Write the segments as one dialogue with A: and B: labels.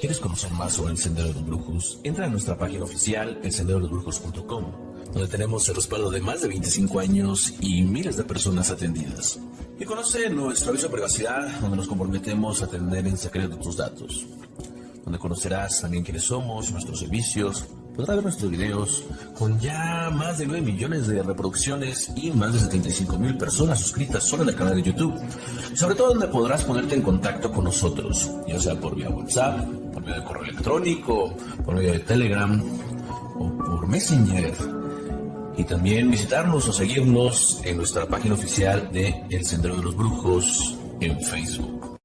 A: ¿Quieres conocer más sobre el Sendero de los Brujos? Entra a nuestra página oficial, elsenderodolosbrujos.com, donde tenemos el respaldo de más de 25 años y miles de personas atendidas. Y conoce nuestro aviso de privacidad, donde nos comprometemos a atender en secreto tus datos. Donde conocerás también quiénes somos, nuestros servicios, podrás ver nuestros videos con ya más de 9 millones de reproducciones y más de 75,000 personas suscritas solo en el canal de YouTube. Y sobre todo donde podrás ponerte en contacto con nosotros, ya sea por vía WhatsApp, por medio de correo electrónico, por medio de Telegram o por Messenger. Y también visitarnos o seguirnos en nuestra página oficial de El Sendero de los Brujos en Facebook.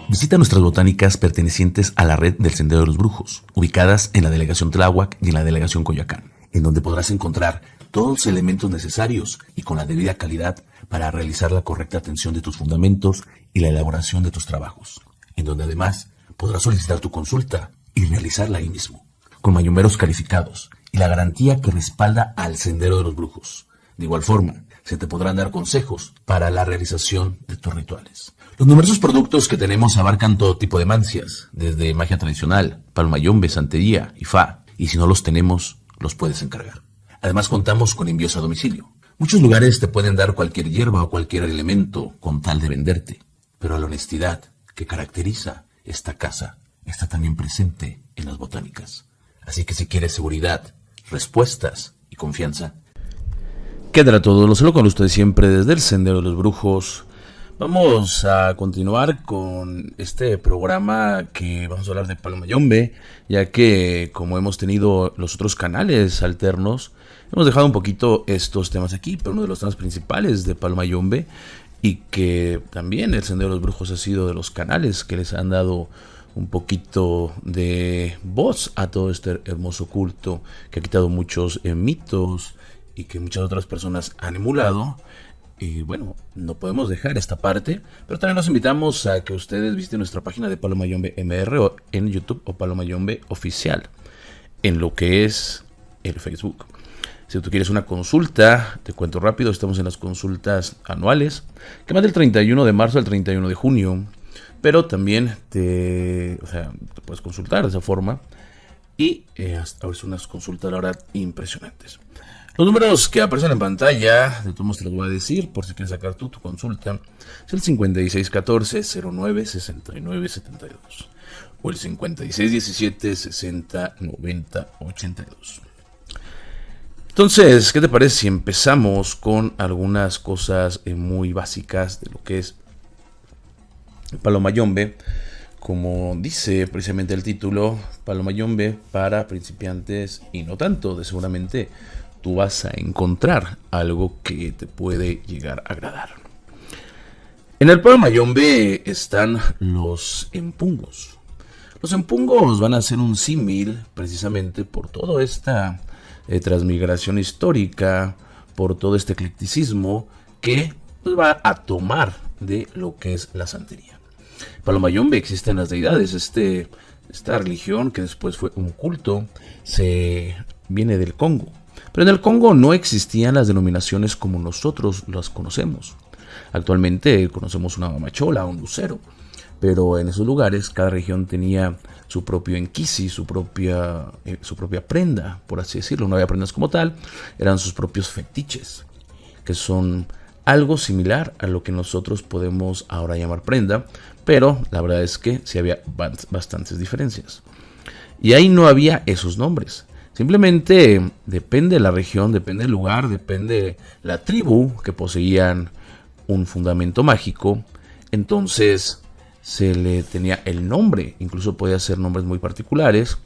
A: Visita nuestras botánicas pertenecientes a la red del Sendero de los Brujos, ubicadas en la delegación Tláhuac y en la delegación Coyoacán, en donde podrás encontrar todos los elementos necesarios y con la debida calidad para realizar la correcta atención de tus fundamentos y la elaboración de tus trabajos, en donde además podrás solicitar tu consulta y realizarla ahí mismo, con mayumberos calificados y la garantía que respalda al Sendero de los Brujos. De igual forma, se te podrán dar consejos para la realización de tus rituales. Los numerosos productos que tenemos abarcan todo tipo de mancias, desde magia tradicional, palmayombe, santería y fa, y si no los tenemos, los puedes encargar. Además contamos con envíos a domicilio. Muchos lugares te pueden dar cualquier hierba o cualquier elemento con tal de venderte, pero la honestidad que caracteriza esta casa está también presente en las botánicas. Así que si quieres seguridad, respuestas y confianza, quédate todo, lo saludo con ustedes siempre desde el Sendero de los Brujos. Vamos a continuar con este programa que vamos a hablar de Palmayombe, ya que como hemos tenido los otros canales alternos, hemos dejado un poquito estos temas aquí, pero uno de los temas principales de Palmayombe, y que también el Sendero de los Brujos ha sido de los canales que les han dado un poquito de voz a todo este hermoso culto que ha quitado muchos mitos y que muchas otras personas han emulado. Y bueno, no podemos dejar esta parte, pero también los invitamos a que ustedes visiten nuestra página de Palomayombe MR en YouTube o Palomayombe Oficial en lo que es el Facebook. Si tú quieres una consulta, te cuento rápido, estamos en las consultas anuales, que van del 31 de marzo al 31 de junio, pero también te puedes consultar de esa forma y hasta ahora son unas consultas, la verdad, impresionantes. Los números que aparecen en pantalla, de todos modos te los voy a decir, por si quieres sacar tu consulta, es el 5614-09-6972 o el 5617-609082. Entonces, ¿qué te parece si empezamos con algunas cosas muy básicas de lo que es Palomayombe? Como dice precisamente el título, Palomayombe para principiantes y no tanto, de seguramente tú vas a encontrar algo que te puede llegar a agradar. En el Palomayombe están los empungos. Los empungos van a ser un símil precisamente por toda esta transmigración histórica, por todo este eclecticismo que va a tomar de lo que es la santería. Palomayombe existen las deidades, esta religión que después fue un culto, se viene del Congo. Pero en el Congo no existían las denominaciones como nosotros las conocemos. Actualmente conocemos una mamachola, un lucero, pero en esos lugares cada región tenía su propio enquisi, su propia prenda, por así decirlo. No había prendas como tal, eran sus propios fetiches, que son algo similar a lo que nosotros podemos ahora llamar prenda, pero la verdad es que sí había bastantes diferencias. Y ahí no había esos nombres. Simplemente depende de la región, depende del lugar, depende la tribu que poseían un fundamento mágico. Entonces se le tenía el nombre, incluso podía ser nombres muy particulares,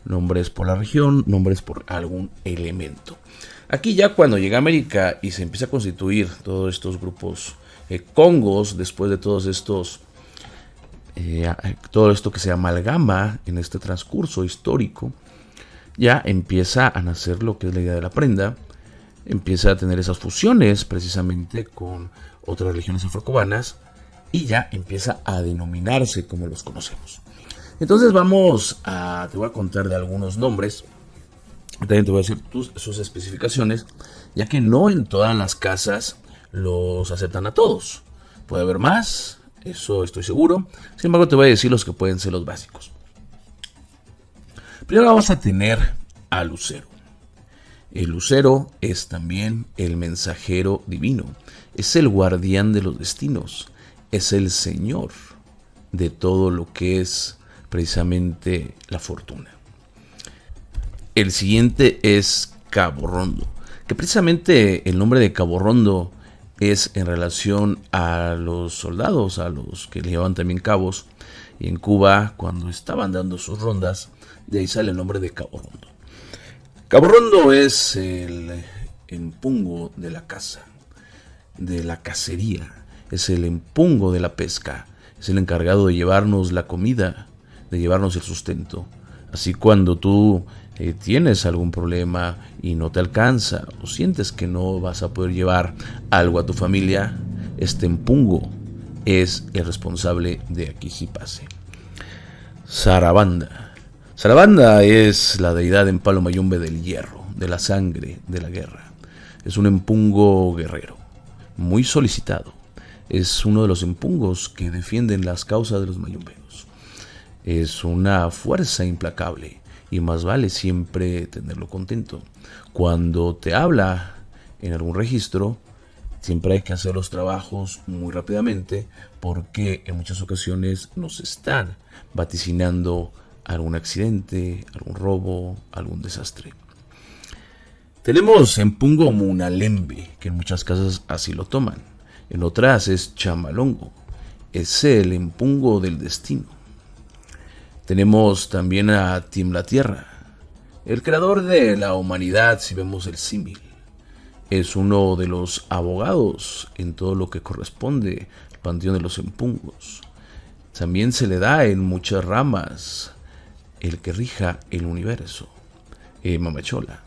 A: nombres por la región, nombres por algún elemento. Aquí ya cuando llega a América y se empieza a constituir todos estos grupos congos, después de todos estos, todo esto que se amalgama en este transcurso histórico, ya empieza a nacer lo que es la idea de la prenda, empieza a tener esas fusiones precisamente con otras religiones afrocubanas y ya empieza a denominarse como los conocemos. Entonces te voy a contar de algunos nombres, también te voy a decir sus especificaciones, ya que no en todas las casas los aceptan a todos. Puede haber más, eso estoy seguro. Sin embargo, te voy a decir los que pueden ser los básicos. Primero vamos a tener al lucero. El lucero es también el mensajero divino, es el guardián de los destinos, es el señor de todo lo que es precisamente la fortuna. El siguiente es Cabo Rondo, que precisamente el nombre de Cabo Rondo es en relación a los soldados, a los que le llevaban también cabos, y en Cuba, cuando estaban dando sus rondas, de ahí sale el nombre de Cabo Rondo. Cabo Rondo es el empungo de la caza, de la cacería, es el empungo de la pesca, es el encargado de llevarnos la comida, de llevarnos el sustento. Así cuando tú tienes algún problema y no te alcanza o sientes que no vas a poder llevar algo a tu familia, este empungo es el responsable de aquí sí pase. Sarabanda. Sarabanda es la deidad en Palo Mayombe del hierro, de la sangre, de la guerra. Es un empungo guerrero, muy solicitado. Es uno de los empungos que defienden las causas de los mayomberos. Es una fuerza implacable y más vale siempre tenerlo contento. Cuando te habla en algún registro, siempre hay que hacer los trabajos muy rápidamente porque en muchas ocasiones nos están vaticinando algún accidente, algún robo, algún desastre. Tenemos empungo munalembe, que en muchas casas así lo toman. En otras es chamalongo, es el empungo del destino. Tenemos también a Tiembla Tierra, el creador de la humanidad, si vemos el símil. Es uno de los abogados en todo lo que corresponde al panteón de los empungos. También se le da en muchas ramas el que rija el universo. Mamachola,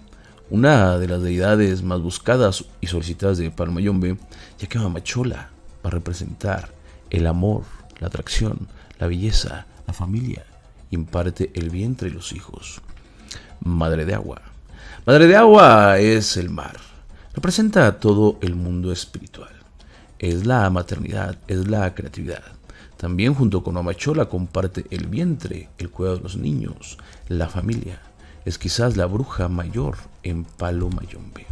A: una de las deidades más buscadas y solicitadas de Palo Mayombe, ya que Mamachola va a representar el amor, la atracción, la belleza, la familia, imparte el vientre y los hijos. Madre de agua. Madre de agua es el mar. Representa todo el mundo espiritual. Es la maternidad, es la creatividad. También junto con Mamachola comparte el vientre, el cuidado de los niños, la familia. Es quizás la bruja mayor en Palo Mayombe.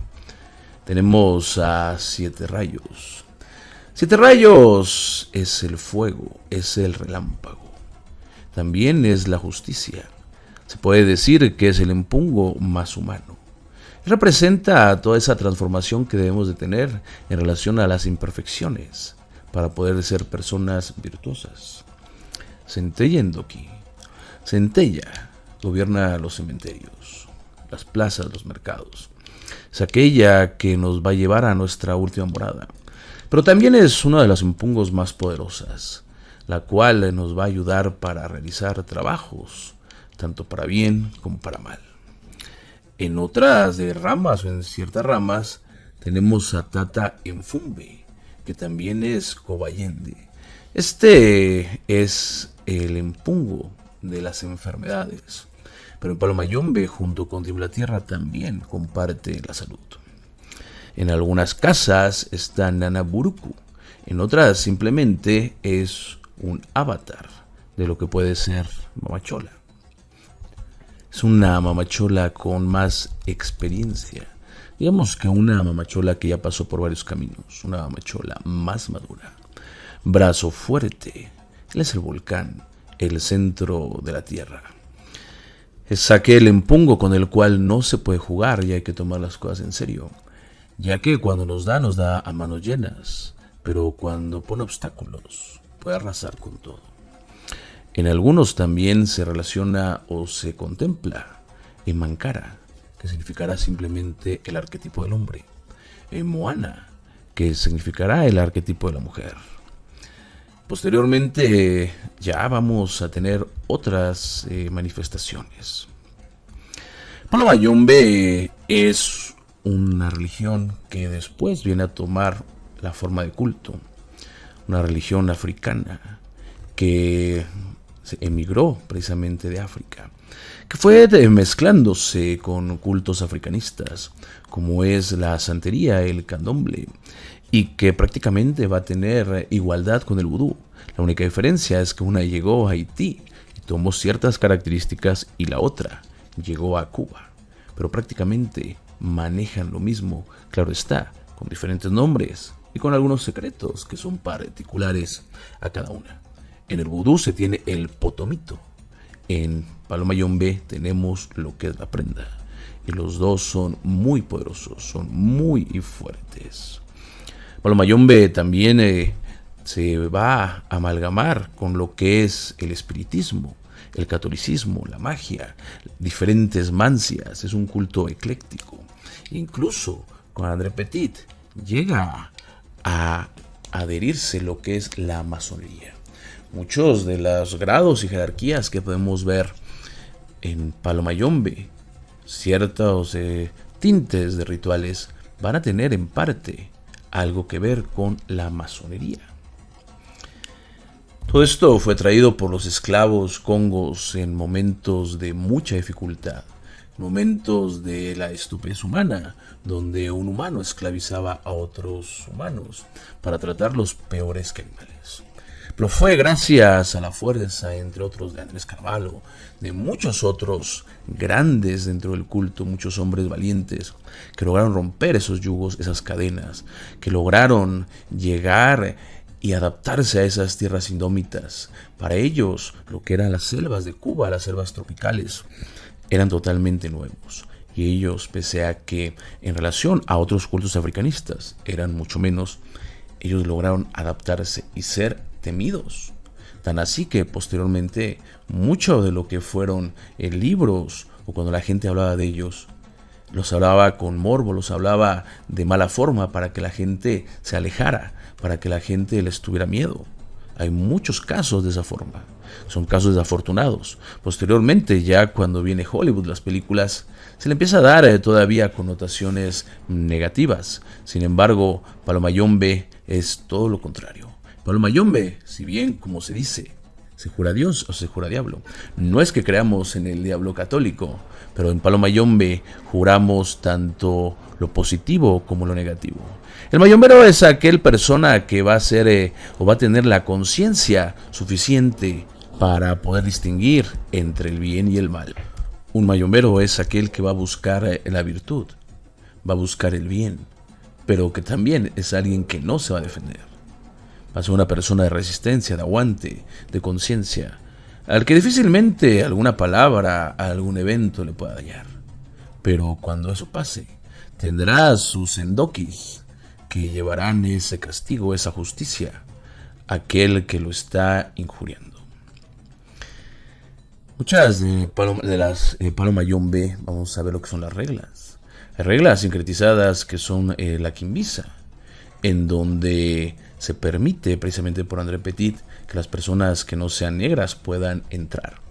A: Tenemos a Siete Rayos. Siete Rayos es el fuego, es el relámpago. También es la justicia. Se puede decir que es el empungo más humano. Representa toda esa transformación que debemos de tener en relación a las imperfecciones para poder ser personas virtuosas. Centella Endoki. Centella gobierna los cementerios, las plazas, los mercados. Es aquella que nos va a llevar a nuestra última morada. Pero también es una de las empungos más poderosas, la cual nos va a ayudar para realizar trabajos, tanto para bien como para mal. En otras ramas o en ciertas ramas tenemos a Tata Enfumbe, que también es cobayende. Este es el empungo de las enfermedades. Pero en Palo Mayombe, junto con Tiembla Tierra, también comparte la salud. En algunas casas está Nana Buruku, en otras simplemente es un avatar de lo que puede ser Mamachola. Es una mamachola con más experiencia. Digamos que una mamachola que ya pasó por varios caminos. Una mamachola más madura. Brazo fuerte. Él es el volcán, el centro de la tierra. Es aquel empungo con el cual no se puede jugar y hay que tomar las cosas en serio. Ya que cuando nos da a manos llenas. Pero cuando pone obstáculos, puede arrasar con todo. En algunos también se relaciona o se contempla en Mankara, que significará simplemente el arquetipo del hombre. En Moana, que significará el arquetipo de la mujer. Posteriormente ya vamos a tener otras manifestaciones. Palo Mayombe es una religión que después viene a tomar la forma de culto.
B: una religión africana que se emigró precisamente de África, que fue mezclándose con cultos africanistas, como es la santería, el candomblé, y que prácticamente va a tener igualdad con el vudú. La única diferencia es que una llegó a Haití y tomó ciertas características y la otra llegó a Cuba, pero prácticamente manejan lo mismo, claro está, con diferentes nombres y con algunos secretos que son particulares a cada una. En el vudú se tiene el potomito, en Palo Mayombe tenemos lo que es la prenda, y los dos son muy poderosos, son muy fuertes. Palo Mayombe también se va a amalgamar con lo que es el espiritismo, el catolicismo, la magia, diferentes mancias, es un culto ecléctico. Incluso con André Petit llega a adherirse lo que es la masonería. Muchos de los grados y jerarquías que podemos ver en Palo Mayombe, ciertos tintes de rituales van a tener en parte algo que ver con la masonería. Todo esto fue traído por los esclavos congos en momentos de mucha dificultad, momentos de la estupidez humana, donde un humano esclavizaba a otros humanos para tratarlos peores que animales. Pero fue gracias a la fuerza, entre otros, de Andrés Carvalho, de muchos otros grandes dentro del culto, muchos hombres valientes, que lograron romper esos yugos, esas cadenas, que lograron llegar y adaptarse a esas tierras indómitas. Para ellos, lo que eran las selvas de Cuba, las selvas tropicales, eran totalmente nuevos. Y ellos, pese a que en relación a otros cultos africanistas eran mucho menos, ellos lograron adaptarse y ser temidos. Tan así que posteriormente mucho de lo que fueron libros o cuando la gente hablaba de ellos, los hablaba con morbo, los hablaba de mala forma para que la gente se alejara, para que la gente les tuviera miedo. Hay muchos casos de esa forma. Son casos desafortunados. Posteriormente, ya cuando viene Hollywood, las películas, se le empieza a dar todavía connotaciones negativas. Sin embargo, Palo Mayombe es todo lo contrario. Palo Mayombe, si bien, como se dice, se jura Dios o se jura diablo. No es que creamos en el diablo católico, pero en Palo Mayombe juramos tanto lo positivo como lo negativo. El mayombero es aquel persona que va a ser o va a tener la conciencia suficiente para poder distinguir entre el bien y el mal. Un mayombero es aquel que va a buscar la virtud, va a buscar el bien, pero que también es alguien que no se va a defender. Va a ser una persona de resistencia, de aguante, de conciencia, al que difícilmente alguna palabra, algún evento le pueda dañar. Pero cuando eso pase, tendrá sus endokis que llevarán ese castigo, esa justicia, a aquel que lo está injuriando. Muchas de las Palo Mayombe, vamos a ver lo que son las reglas. Hay reglas sincretizadas que son la quimbisa, en donde se permite precisamente por André Petit que las personas que no sean negras puedan entrar.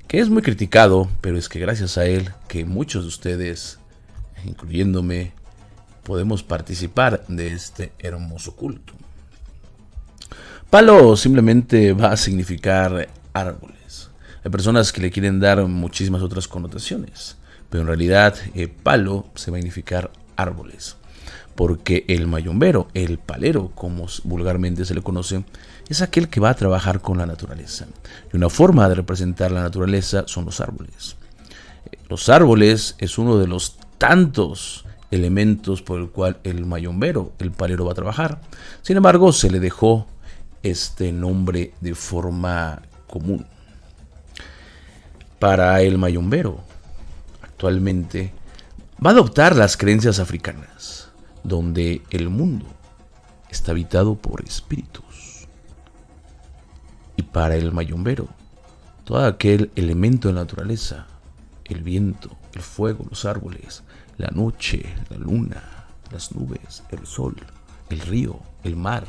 B: Que es muy criticado, pero es que gracias a él que muchos de ustedes, incluyéndome, podemos participar de este hermoso culto. Palo simplemente va a significar árboles. Hay personas que le quieren dar muchísimas otras connotaciones, pero en realidad palo se va a significar árboles. Porque el mayombero, el palero, como vulgarmente se le conoce, es aquel que va a trabajar con la naturaleza. Y una forma de representar la naturaleza son los árboles. Los árboles es uno de los tantos elementos por el cual el mayombero, el palero, va a trabajar. Sin embargo, se le dejó este nombre de forma común. Para el mayombero, actualmente, va a adoptar las creencias africanas, donde el mundo está habitado por espíritus. Y para el mayombero, todo aquel elemento de la naturaleza, el viento, el fuego, los árboles, la noche, la luna, las nubes, el sol, el río, el mar,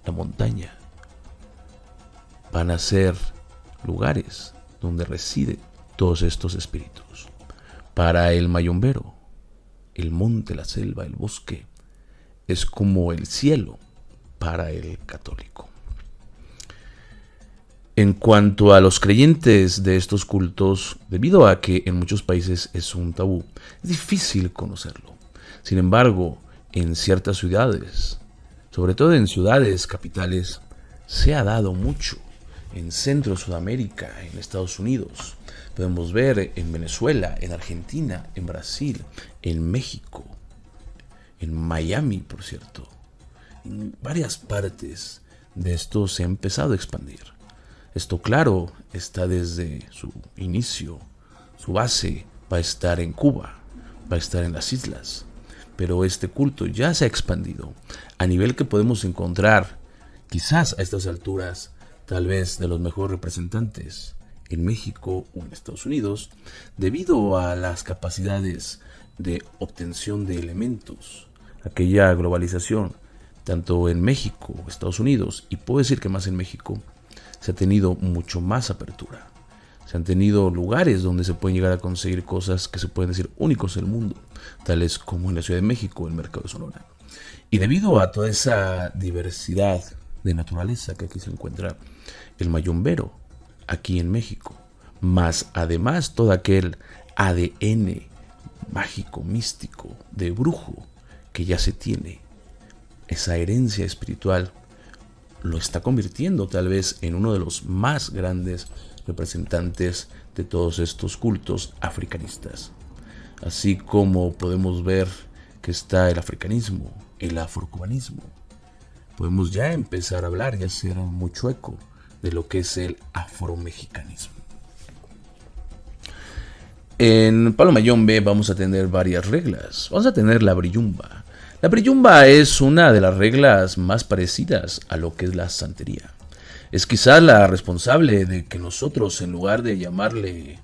B: la montaña, van a ser lugares donde residen todos estos espíritus. Para el mayombero, el monte, la selva, el bosque, es como el cielo para el católico. En cuanto a los creyentes de estos cultos, debido a que en muchos países es un tabú, es difícil conocerlo. Sin embargo, en ciertas ciudades, sobre todo en ciudades capitales, se ha dado mucho. En Centro Sudamérica, en Estados Unidos, podemos ver en Venezuela, en Argentina, en Brasil, en México, en Miami, por cierto. En varias partes de esto se ha empezado a expandir. Esto, claro, está desde su inicio. Su base va a estar en Cuba, va a estar en las islas. Pero este culto ya se ha expandido a nivel que podemos encontrar, quizás a estas alturas, tal vez de los mejores representantes en México o en Estados Unidos, debido a las capacidades de obtención de elementos, aquella globalización, tanto en México, Estados Unidos, y puedo decir que más en México, se ha tenido mucho más apertura. Se han tenido lugares donde se pueden llegar a conseguir cosas que se pueden decir únicos en el mundo, tales como en la Ciudad de México, el Mercado de Sonora. Y debido a toda esa diversidad de naturaleza que aquí se encuentra, el mayombero, aquí en México, más además todo aquel ADN mágico, místico, de brujo, que ya se tiene, esa herencia espiritual, lo está convirtiendo tal vez en uno de los más grandes representantes de todos estos cultos africanistas. Así como podemos ver que está el africanismo, el afrocubanismo, podemos ya empezar a hablar y hacer mucho eco de lo que es el afromexicanismo. En Palo Mayombe vamos a tener varias reglas. Vamos a tener la brillumba. La brillumba es una de las reglas más parecidas a lo que es la santería. Es quizás la responsable de que nosotros, en lugar de llamarle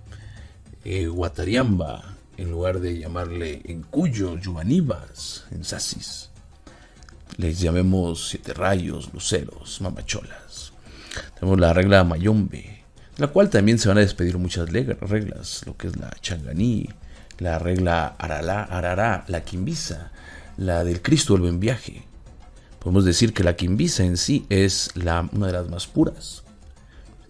B: Guatariamba, en lugar de llamarle Encuyo, Yuanibas, Ensasis, les llamemos Siete Rayos, Luceros, Mamacholas. Tenemos la regla Mayombe, la cual también se van a despedir muchas reglas, lo que es la Changaní, la regla Arará, la Quimbisa, la del Cristo del Buen Viaje. Podemos decir que la quimbisa en sí es una de las más puras.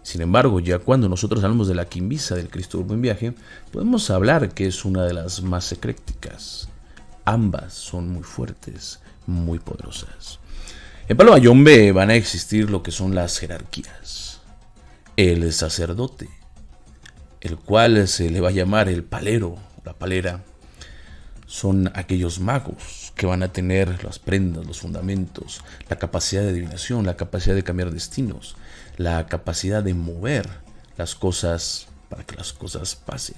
B: Sin embargo, ya cuando nosotros hablamos de la quimbisa del Cristo del Buen Viaje, podemos hablar que es una de las más eclécticas. Ambas son muy fuertes, muy poderosas. En Palo Mayombe van a existir lo que son las jerarquías. El sacerdote, el cual se le va a llamar el palero, la palera, son aquellos magos que van a tener las prendas, los fundamentos, la capacidad de adivinación, la capacidad de cambiar destinos, la capacidad de mover las cosas para que las cosas pasen.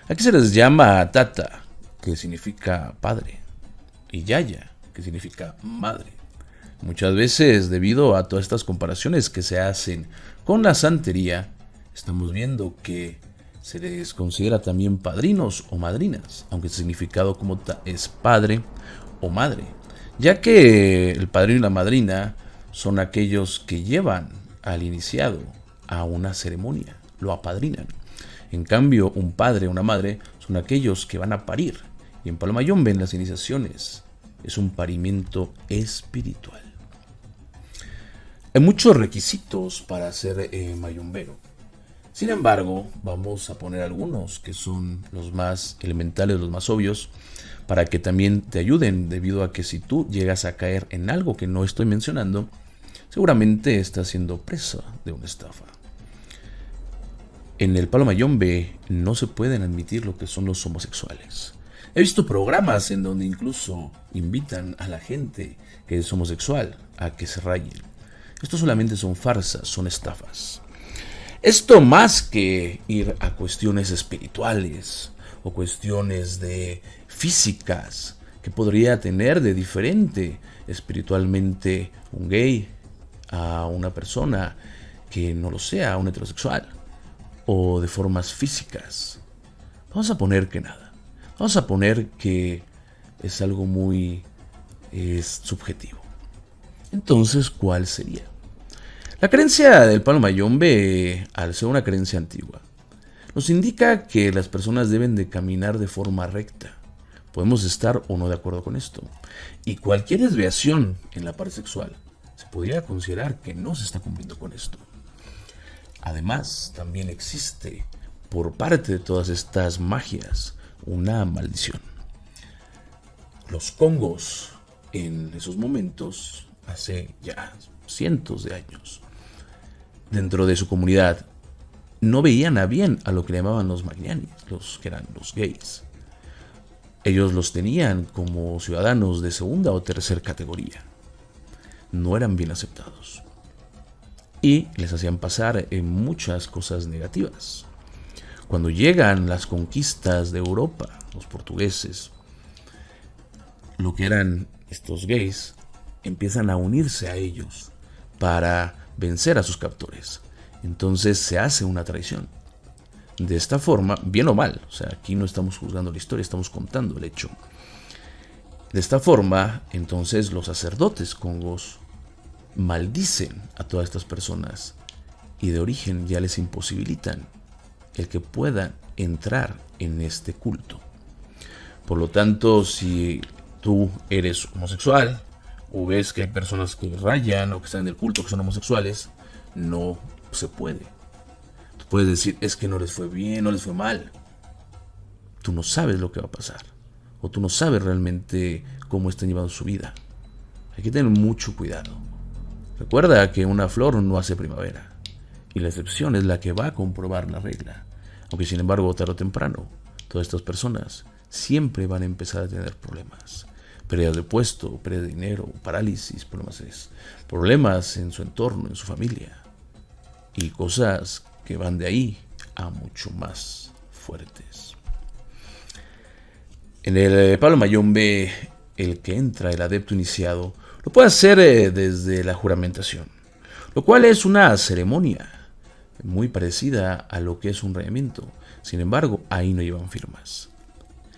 B: Aquí se les llama Tata, que significa padre, y Yaya, que significa madre. Muchas veces, debido a todas estas comparaciones que se hacen con la santería, estamos viendo que se les considera también padrinos o madrinas, aunque el significado como es padre o madre, ya que el padrino y la madrina son aquellos que llevan al iniciado a una ceremonia, lo apadrinan. En cambio, un padre o una madre son aquellos que van a parir, y en Palo Mayombe, en las iniciaciones, es un parimiento espiritual. Hay muchos requisitos para ser mayombero. Sin embargo, vamos a poner algunos que son los más elementales, los más obvios, para que también te ayuden, debido a que si tú llegas a caer en algo que no estoy mencionando, seguramente estás siendo presa de una estafa. En el Palo Mayombe no se pueden admitir lo que son los homosexuales. He visto programas en donde incluso invitan a la gente que es homosexual a que se rayen. Esto solamente son farsas, son estafas. Esto, más que ir a cuestiones espirituales o cuestiones de físicas que podría tener de diferente espiritualmente un gay a una persona que no lo sea, un heterosexual, o de formas físicas, vamos a poner que nada. Vamos a poner que es algo muy subjetivo. Entonces, ¿cuál sería? La creencia del Palo Mayombe, al ser una creencia antigua, nos indica que las personas deben de caminar de forma recta. Podemos estar o no de acuerdo con esto. Y cualquier desviación en la parte sexual se podría considerar que no se está cumpliendo con esto. Además, también existe, por parte de todas estas magias, una maldición. Los congos, en esos momentos, hace ya cientos de años, dentro de su comunidad, no veían a bien a lo que le llamaban los magnanis, los que eran los gays. Ellos los tenían como ciudadanos de segunda o tercera categoría. No eran bien aceptados. Y les hacían pasar en muchas cosas negativas. Cuando llegan las conquistas de Europa, los portugueses, lo que eran estos gays, empiezan a unirse a ellos para vencer a sus captores. Entonces se hace una traición. De esta forma, bien o mal, o sea, aquí no estamos juzgando la historia, estamos contando el hecho. De esta forma, entonces los sacerdotes congos maldicen a todas estas personas y de origen ya les imposibilitan el que puedan entrar en este culto. Por lo tanto, si tú eres homosexual o ves que hay personas que rayan o que están en el culto que son homosexuales, no se puede. Tú puedes decir, es que no les fue bien, no les fue mal. Tú no sabes lo que va a pasar. O tú no sabes realmente cómo están llevando su vida. Hay que tener mucho cuidado. Recuerda que una flor no hace primavera. Y la excepción es la que va a comprobar la regla. Aunque sin embargo, tarde o temprano, todas estas personas siempre van a empezar a tener problemas. Pérdidas de puesto, pérdida de dinero, parálisis, problemas en su entorno, en su familia. Y cosas que van de ahí a mucho más fuertes. En el palo mayombe, el que entra, el adepto iniciado, lo puede hacer desde la juramentación, lo cual es una ceremonia muy parecida a lo que es un rayamiento. Sin embargo, ahí no llevan firmas.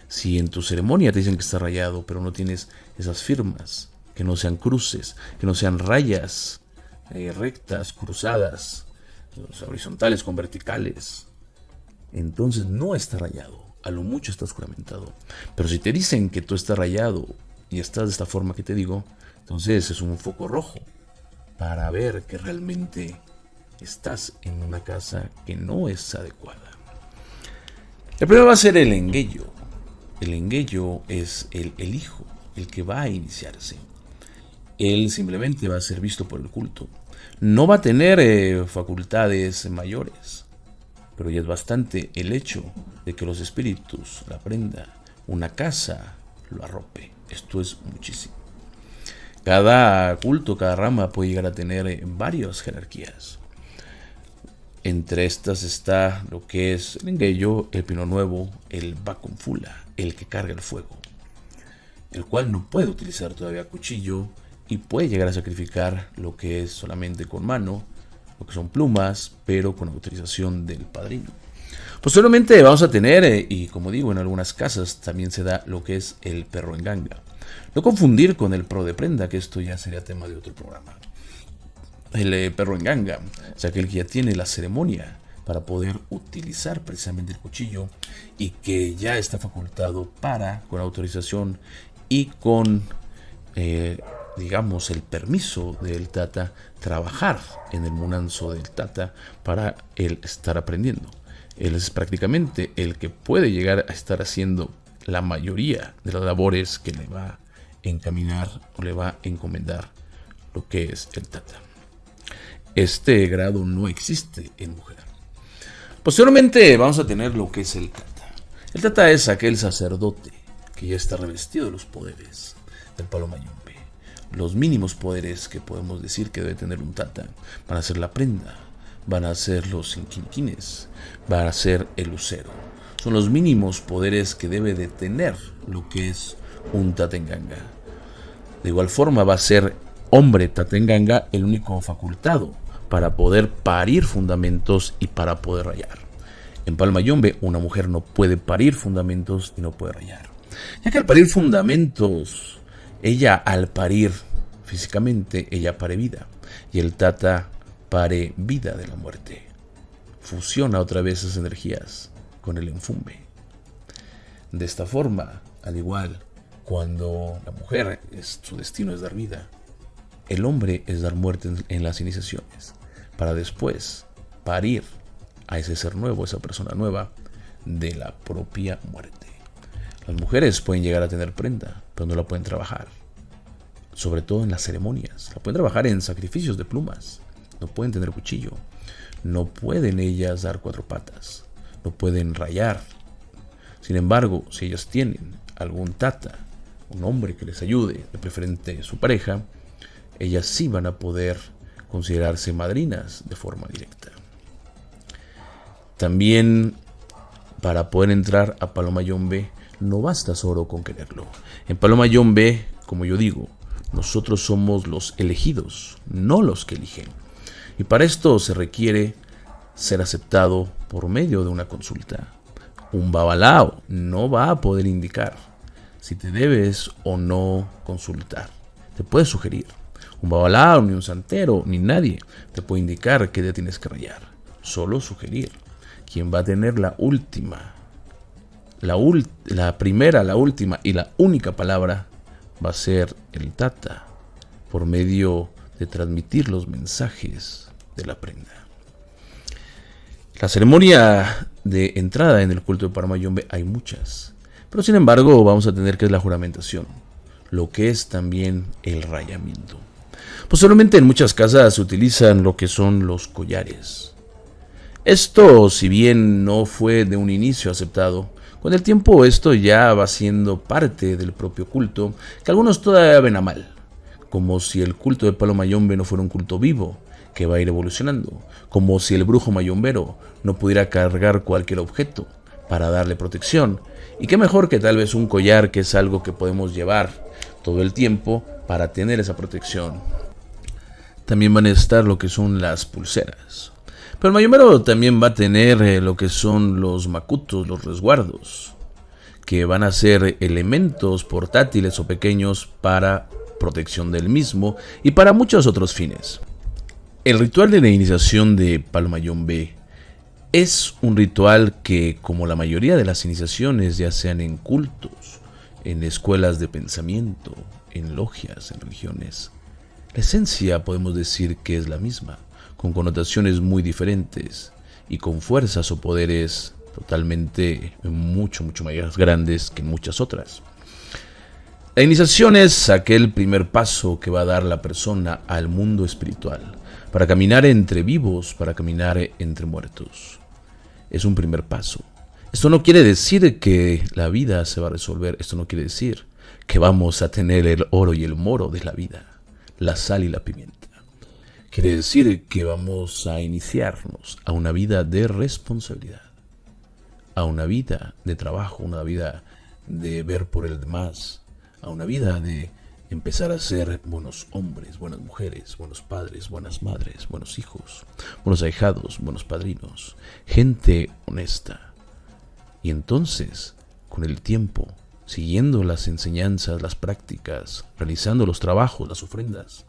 B: Si en tu ceremonia te dicen que está rayado, pero no tienes esas firmas, que no sean cruces, que no sean rayas rectas, cruzadas, horizontales con verticales, entonces no está rayado, a lo mucho estás juramentado. Pero si te dicen que tú estás rayado y estás de esta forma que te digo, entonces es un foco rojo para ver que realmente estás en una casa que no es adecuada. El primero va a ser el engueyo. El engueyo es el hijo, el que va a iniciarse. Él simplemente va a ser visto por el culto. No va a tener facultades mayores, pero ya es bastante el hecho de que los espíritus, la prenda, una casa, lo arrope. Esto es muchísimo. Cada culto, cada rama puede llegar a tener varias jerarquías. Entre estas está lo que es el engueyo, el pino nuevo, el baconfula, el que carga el fuego, el cual no puede utilizar todavía cuchillo y puede llegar a sacrificar lo que es solamente con mano, lo que son plumas, pero con autorización del padrino. Posteriormente vamos a tener, y como digo, en algunas casas también se da lo que es el perro en ganga. No confundir con el pro de prenda, que esto ya sería tema de otro programa. El perro en ganga, o sea, aquel que ya tiene la ceremonia para poder utilizar precisamente el cuchillo y que ya está facultado para, con autorización y con, digamos, el permiso del tata, trabajar en el munanzo del tata para él estar aprendiendo. Él es prácticamente el que puede llegar a estar haciendo la mayoría de las labores que le va a encaminar o le va a encomendar lo que es el tata. Este grado no existe en mujer. Posteriormente vamos a tener lo que es el tata. El tata es aquel sacerdote que ya está revestido de los poderes del palo mayombe. Los mínimos poderes que podemos decir que debe tener un tata van a ser la prenda, van a ser los inquiniquines, van a ser el lucero. Son los mínimos poderes que debe de tener lo que es un tatenganga. De igual forma va a ser hombre tatenganga el único facultado para poder parir fundamentos y para poder rayar. En palo mayombe una mujer no puede parir fundamentos y no puede rayar, ya que al parir fundamentos, ella al parir físicamente, ella pare vida, y el tata pare vida de la muerte. Fusiona otra vez esas energías con el enfumbe. De esta forma, al igual, cuando la mujer su destino es dar vida, el hombre es dar muerte en las iniciaciones, para después parir a ese ser nuevo, esa persona nueva, de la propia muerte. Las mujeres pueden llegar a tener prenda, pero no la pueden trabajar. Sobre todo en las ceremonias. La pueden trabajar en sacrificios de plumas. No pueden tener cuchillo. No pueden ellas dar 4 patas. No pueden rayar. Sin embargo, si ellas tienen algún tata, un hombre que les ayude, de preferente su pareja, ellas sí van a poder considerarse madrinas de forma directa. También, para poder entrar a Palomayombe, no basta solo con quererlo. En Palomayombe, como yo digo, nosotros somos los elegidos, no los que eligen. Y para esto se requiere ser aceptado por medio de una consulta. Un babalao no va a poder indicar si te debes o no consultar. Te puede sugerir. Un babalao, ni un santero, ni nadie te puede indicar qué te tienes que rayar. Solo sugerir. Quien va a tener la última, la primera, la última y la única palabra va a ser el tata, por medio de transmitir los mensajes de la prenda. La ceremonia de entrada en el culto de Palomayombe hay muchas, pero sin embargo vamos a tener que es la juramentación, lo que es también el rayamiento. Posiblemente en muchas casas se utilizan lo que son los collares. Esto, si bien no fue de un inicio aceptado, con el tiempo esto ya va siendo parte del propio culto, que algunos todavía ven a mal, como si el culto de Palomayombe no fuera un culto vivo, que va a ir evolucionando, como si el brujo mayombero no pudiera cargar cualquier objeto para darle protección, y qué mejor que tal vez un collar, que es algo que podemos llevar todo el tiempo para tener esa protección. También van a estar lo que son las pulseras. Pero el mayombero también va a tener lo que son los macutos, los resguardos, que van a ser elementos portátiles o pequeños para protección del mismo y para muchos otros fines. El ritual de la iniciación de Palomayombe es un ritual que, como la mayoría de las iniciaciones, ya sean en cultos, en escuelas de pensamiento, en logias, en religiones, la esencia podemos decir que es la misma, con connotaciones muy diferentes y con fuerzas o poderes totalmente mucho más grandes que en muchas otras. La iniciación es aquel primer paso que va a dar la persona al mundo espiritual, para caminar entre vivos, para caminar entre muertos. Es un primer paso. Esto no quiere decir que la vida se va a resolver, esto no quiere decir que vamos a tener el oro y el moro de la vida, la sal y la pimienta. Quiere decir que vamos a iniciarnos a una vida de responsabilidad, a una vida de trabajo, una vida de ver por el demás, a una vida de empezar a ser buenos hombres, buenas mujeres, buenos padres, buenas madres, buenos hijos, buenos ahijados, buenos padrinos, gente honesta. Y entonces, con el tiempo, siguiendo las enseñanzas, las prácticas, realizando los trabajos, las ofrendas,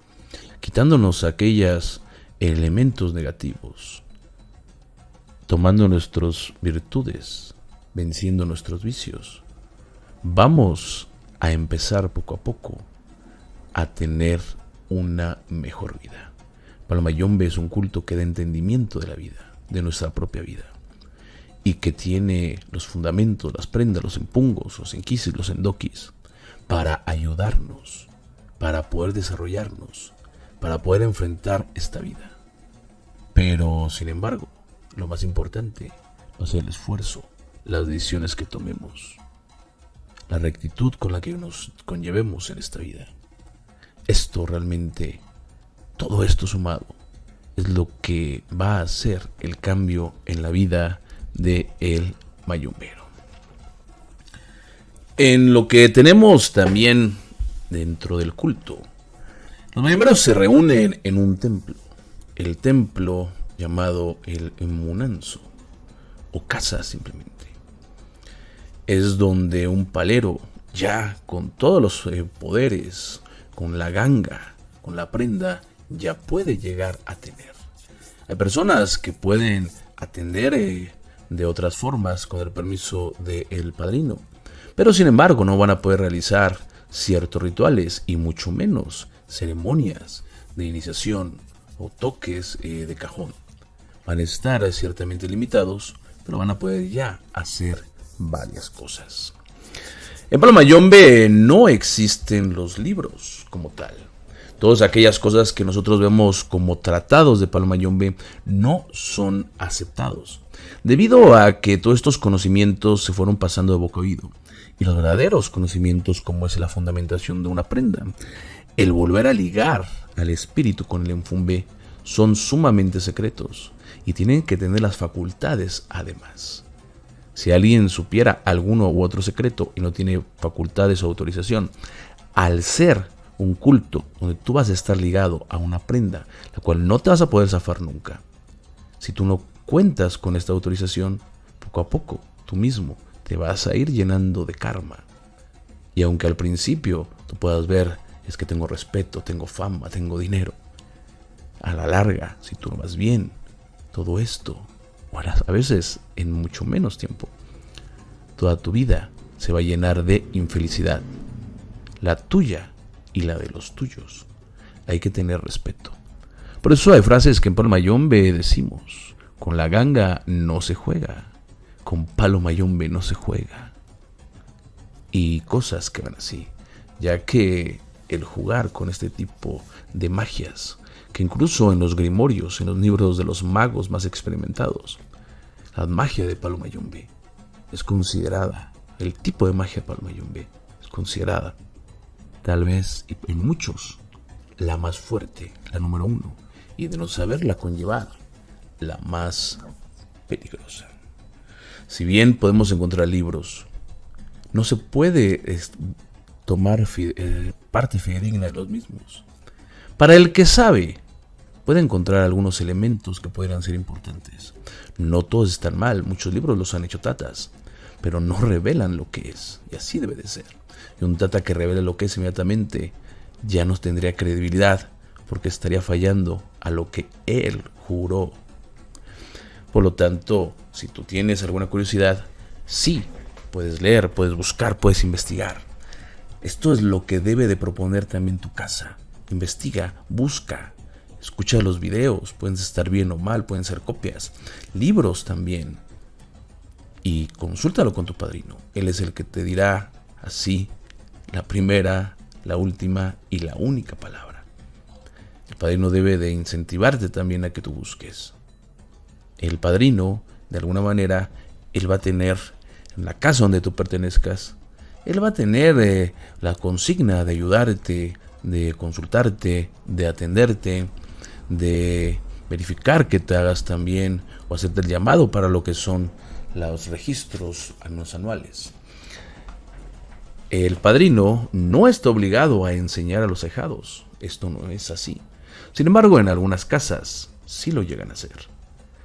B: quitándonos aquellos elementos negativos, tomando nuestras virtudes, venciendo nuestros vicios, vamos a empezar poco a poco a tener una mejor vida. Palomayombe es un culto que da entendimiento de la vida, de nuestra propia vida, y que tiene los fundamentos, las prendas, los empungos, los enquisis, los endoquis, para ayudarnos, para poder desarrollarnos, para poder enfrentar esta vida. Pero, sin embargo, lo más importante va a ser el esfuerzo, las decisiones que tomemos, la rectitud con la que nos conllevemos en esta vida. Esto realmente, todo esto sumado, es lo que va a hacer el cambio en la vida del mayombero. En lo que tenemos también dentro del culto, los mayomberos se reúnen en un templo, el templo llamado el Munanzo, o casa simplemente. Es donde un palero, ya con todos los poderes, con la ganga, con la prenda, ya puede llegar a tener. Hay personas que pueden atender de otras formas con el permiso del padrino, pero sin embargo no van a poder realizar ciertos rituales y mucho menos ceremonias de iniciación o toques de cajón, Van a estar ciertamente limitados, pero van a poder ya hacer varias cosas. En Palo Mayombe no existen los libros como tal. Todas aquellas cosas que nosotros vemos como tratados de Palo Mayombe no son aceptados, debido a que todos estos conocimientos se fueron pasando de boca a oído. Y los verdaderos conocimientos, como es la fundamentación de una prenda, el volver a ligar al espíritu con el enfumbe, son sumamente secretos y tienen que tener las facultades además. Si alguien supiera alguno u otro secreto y no tiene facultades o autorización, al ser un culto donde tú vas a estar ligado a una prenda, la cual no te vas a poder zafar nunca, si tú no cuentas con esta autorización, poco a poco tú mismo te vas a ir llenando de karma. Y aunque al principio tú puedas ver, es que tengo respeto, tengo fama, tengo dinero, a la larga, si tú no vas bien, todo esto, o a veces en mucho menos tiempo, toda tu vida se va a llenar de infelicidad, la tuya y la de los tuyos. Hay que tener respeto. Por eso hay frases que en Palo Mayombe decimos: con la ganga no se juega, con Palo Mayombe no se juega. Y cosas que van así, ya que el jugar con este tipo de magias, que incluso en los grimorios, en los libros de los magos más experimentados, la magia de Palo Mayombe es considerada, el tipo de magia de Palo Mayombe es considerada, tal vez en muchos, la más fuerte, la número uno, y de no saberla conllevar, la más peligrosa. Si bien podemos encontrar libros, no se puede tomar parte fidedigna de los mismos. Para el que sabe, puede encontrar algunos elementos que podrían ser importantes. No todos están mal, muchos libros los han hecho tatas, pero no revelan lo que es, y así debe de ser. Y un tata que revela lo que es inmediatamente ya no tendría credibilidad, porque estaría fallando a lo que él juró. Por lo tanto, si tú tienes alguna curiosidad, sí, puedes leer, puedes buscar, puedes investigar. Esto es lo que debe de proponer también tu casa. Investiga, busca, escucha los videos, pueden estar bien o mal, pueden ser copias, libros también. Y consúltalo con tu padrino. Él es el que te dirá así la primera, la última y la única palabra. El padrino debe de incentivarte también a que tú busques. El padrino, de alguna manera, él va a tener, en la casa donde tú pertenezcas, él va a tener la consigna de ayudarte, de consultarte, de atenderte, de verificar que te hagas también o hacerte el llamado para lo que son los registros anuales. El padrino no está obligado a enseñar a los ahijados. Esto no es así. Sin embargo, en algunas casas sí lo llegan a hacer.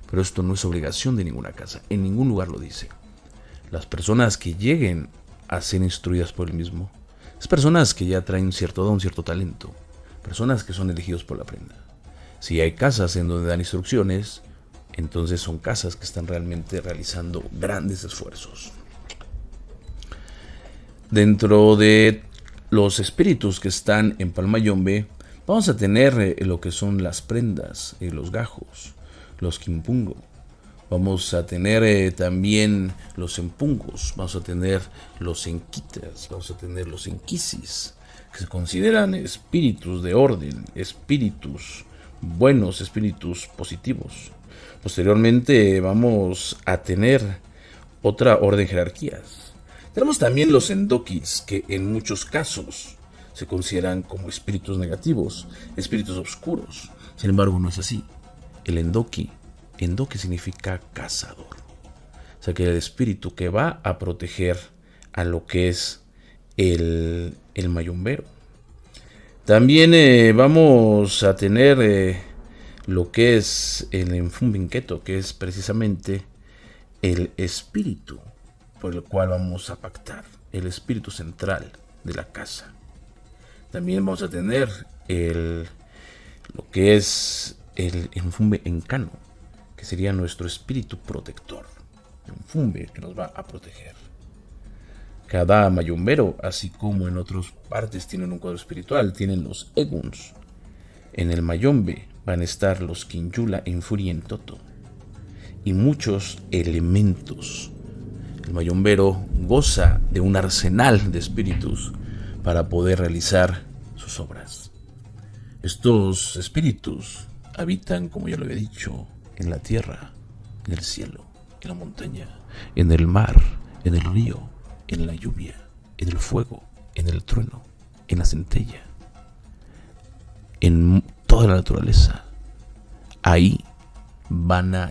B: Pero esto no es obligación de ninguna casa. En ningún lugar lo dice. Las personas que lleguen a ser instruidas por el mismo, es personas que ya traen cierto don, cierto talento. Personas que son elegidos por la prenda. Si hay casas en donde dan instrucciones, entonces son casas que están realmente realizando grandes esfuerzos. Dentro de los espíritus que están en Palo Mayombe, vamos a tener lo que son las prendas, los gajos, los quimpungo. Vamos a tener también los empungos, vamos a tener los enquitas, vamos a tener los enquisis, que se consideran espíritus de orden, espíritus buenos, espíritus positivos. Posteriormente vamos a tener otra orden de jerarquías. Tenemos también los endokis, que en muchos casos se consideran como espíritus negativos, espíritus oscuros. Sin embargo, no es así. El endoki significa cazador. O sea que el espíritu que va a proteger a lo que es el mayombero. También vamos a tener lo que es el enfumbinqueto, que es precisamente el espíritu por el cual vamos a pactar, el espíritu central de la casa. También vamos a tener lo que es el enfumbe encano, que sería nuestro espíritu protector, enfumbe que nos va a proteger. Cada mayombero, así como en otras partes tienen un cuadro espiritual, tienen los eguns. En el mayombe van a estar los Kinyula en Furia en Toto. y muchos elementos. El mayombero goza de un arsenal de espíritus para poder realizar sus obras. Estos espíritus habitan, como ya lo había dicho, en la tierra, en el cielo, en la montaña, en el mar, en el río, en la lluvia, en el fuego, en el trueno, en la centella, en toda la naturaleza. Ahí van a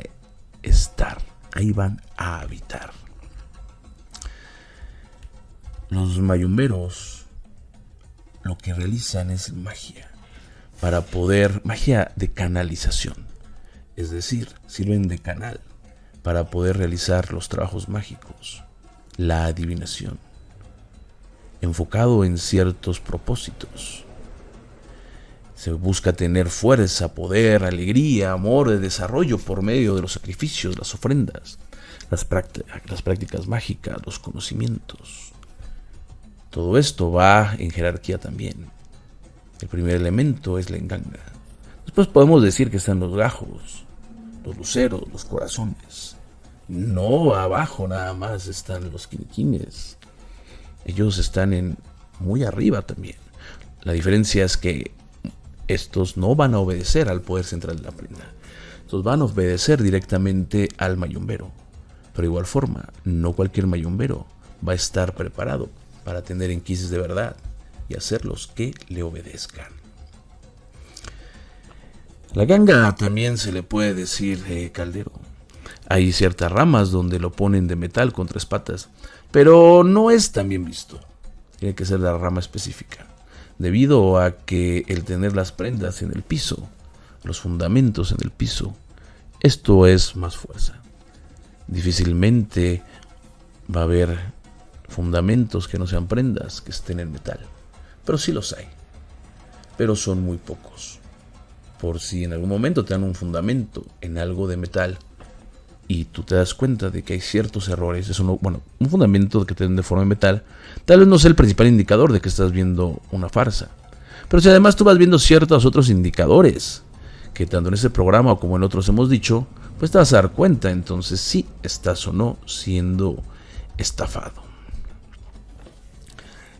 B: estar, ahí van a habitar. Los mayomberos lo que realizan es magia magia de canalización, es decir, sirven de canal para poder realizar los trabajos mágicos, la adivinación, enfocado en ciertos propósitos. Se busca tener fuerza, poder, alegría, amor, desarrollo por medio de los sacrificios, las ofrendas, las prácticas mágicas, los conocimientos. Todo esto va en jerarquía también. El primer elemento es la enganga. Después podemos decir que están los gajos, los luceros, los corazones. No abajo nada más están los quiniquines. Ellos están muy arriba también. La diferencia es que estos no van a obedecer al poder central de la prenda. Estos van a obedecer directamente al mayombero. Pero de igual forma, no cualquier mayombero va a estar preparado para tener enquises de verdad y hacerlos que le obedezcan. La ganga también se le puede decir caldero. Hay ciertas ramas donde lo ponen de metal con 3 patas, pero no es tan bien visto. Tiene que ser la rama específica, debido a que el tener las prendas en el piso, los fundamentos en el piso, esto es más fuerza. Difícilmente va a haber fundamentos que no sean prendas que estén en metal, pero sí los hay, pero son muy pocos. Por si en algún momento te dan un fundamento en algo de metal y tú te das cuenta de que hay ciertos errores, un fundamento que te den de forma de metal, tal vez no sea el principal indicador de que estás viendo una farsa. Pero si además tú vas viendo ciertos otros indicadores, que tanto en este programa como en otros hemos dicho, pues te vas a dar cuenta entonces si estás o no siendo estafado.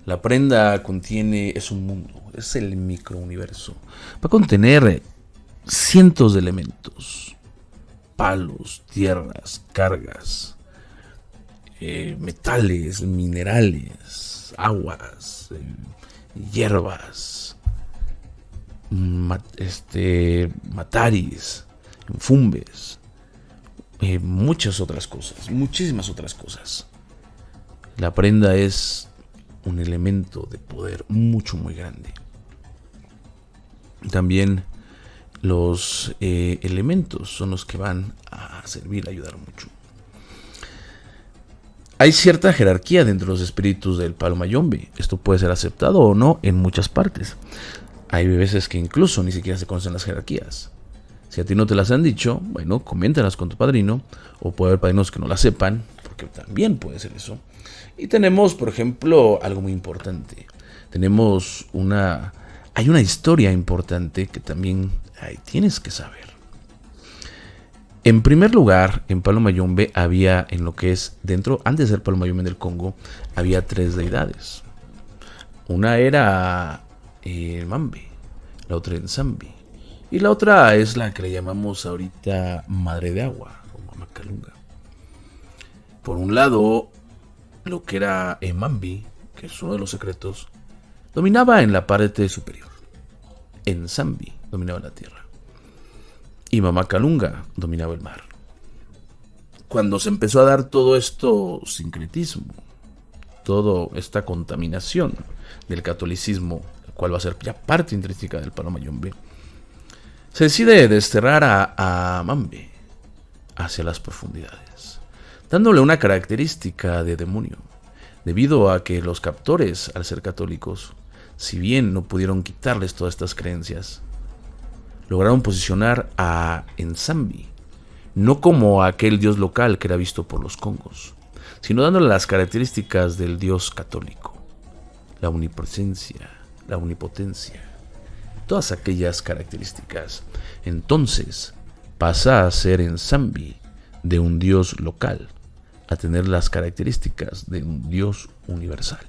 B: La prenda es un mundo, es el microuniverso. Va a contener cientos de elementos, palos, tierras, cargas, metales, minerales, aguas, hierbas, mataris, fumbes, muchas otras cosas, muchísimas otras cosas. La prenda es un elemento de poder muy grande. También los elementos son los que van a servir, a ayudar mucho. Hay cierta jerarquía dentro de los espíritus del palo mayombe. Esto puede ser aceptado o no en muchas partes. Hay veces que incluso ni siquiera se conocen las jerarquías. Si a ti no te las han dicho, bueno, coméntalas con tu padrino, o puede haber padrinos que no las sepan, porque también puede ser eso. Y tenemos, por ejemplo, algo muy importante. Hay una historia importante que también tienes que saber. En primer lugar, en Palo Mayombe había, en lo que es dentro, antes de ser Palo Mayombe del Congo, había 3 deidades. Una era Mambe, la otra Nsambi, y la otra es la que le llamamos ahorita Madre de Agua, o Mama Kalunga. Por un lado, lo que era Mambi, que es uno de los secretos, dominaba en la parte superior. Nsambi dominaba la tierra. Y Mama Kalunga dominaba el mar. Cuando se empezó a dar todo esto sincretismo, toda esta contaminación del catolicismo, la cual va a ser ya parte intrínseca del Palo Mayombe, se decide desterrar a Mambe hacia las profundidades, dándole una característica de demonio, debido a que los captores, al ser católicos, si bien no pudieron quitarles todas estas creencias, lograron posicionar a Nsambi, no como aquel dios local que era visto por los congos, sino dándole las características del dios católico, la omnipresencia, la omnipotencia, todas aquellas características. Entonces pasa a ser Nsambi de un Dios local a tener las características de un Dios universal.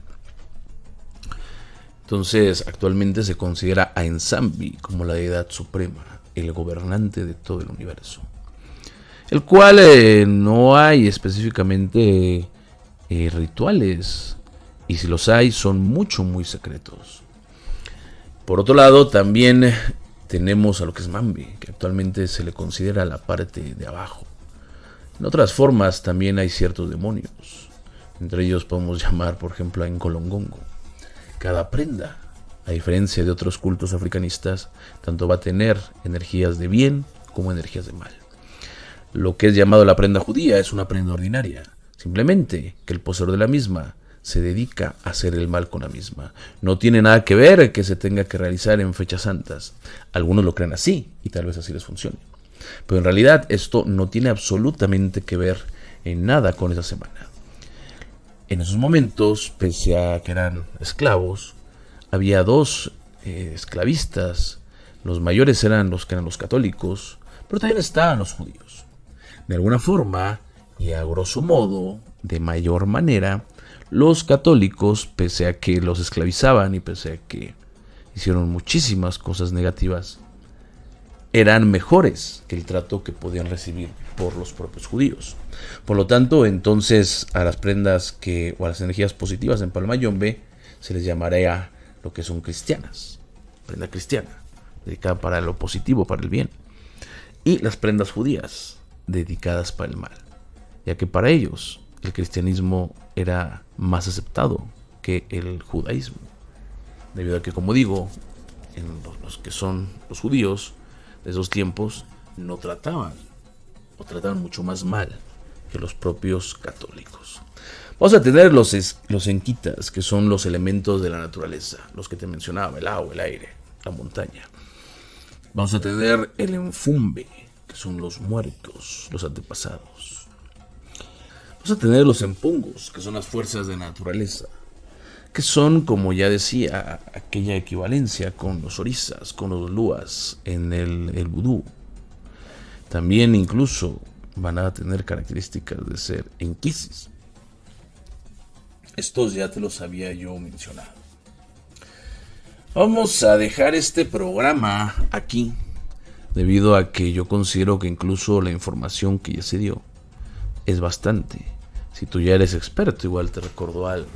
B: Entonces, actualmente se considera a Nzambi como la deidad suprema, el gobernante de todo el universo, el cual no hay específicamente rituales, y si los hay son muy secretos. Por otro lado, también tenemos a lo que es Mambi, que actualmente se le considera la parte de abajo. En otras formas también hay ciertos demonios. Entre ellos podemos llamar, por ejemplo, a Nkolongongo. Cada prenda, a diferencia de otros cultos africanistas, tanto va a tener energías de bien como energías de mal. Lo que es llamado la prenda judía es una prenda ordinaria, simplemente que el poseedor de la misma se dedica a hacer el mal con la misma. No tiene nada que ver que se tenga que realizar en fechas santas. Algunos lo creen así y tal vez así les funcione. Pero en realidad esto no tiene absolutamente que ver en nada con esa semana. En esos momentos, pese a que eran esclavos, había dos esclavistas. Los mayores eran los que eran los católicos, pero también estaban los judíos. De alguna forma, y a grosso modo, de mayor manera, los católicos, pese a que los esclavizaban y pese a que hicieron muchísimas cosas negativas, eran mejores que el trato que podían recibir por los propios judíos. Por lo tanto, entonces a las prendas o a las energías positivas en Palmayombe se les llamaría lo que son cristianas, prenda cristiana, dedicada para lo positivo, para el bien, y las prendas judías, dedicadas para el mal, ya que para ellos el cristianismo era más aceptado que el judaísmo, debido a que, como digo, en los que son los judíos de esos tiempos no trataban mucho más mal que los propios católicos. Vamos a tener los enquitas, que son los elementos de la naturaleza, los que te mencionaba, el agua, el aire, la montaña. Vamos a tener el enfumbe, que son los muertos, los antepasados. Vamos a tener los empungos, que son las fuerzas de la naturaleza, que son, como ya decía, aquella equivalencia con los orisas, con los luas en el vudú. También incluso van a tener características de ser enquisis. Estos ya te los había yo mencionado. Vamos a dejar este programa aquí, debido a que yo considero que incluso la información que ya se dio es bastante. Si tú ya eres experto, igual te recordó algo.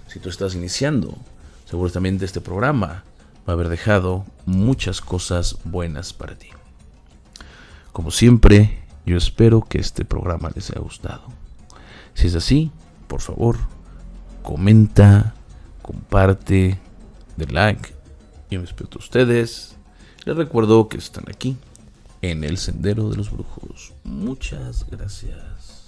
B: Si tú estás iniciando, seguramente este programa va a haber dejado muchas cosas buenas para ti. Como siempre, yo espero que este programa les haya gustado. Si es así, por favor, comenta, comparte, de like. Y me despido de ustedes. Les recuerdo que están aquí, en el Sendero de los Brujos. Muchas gracias.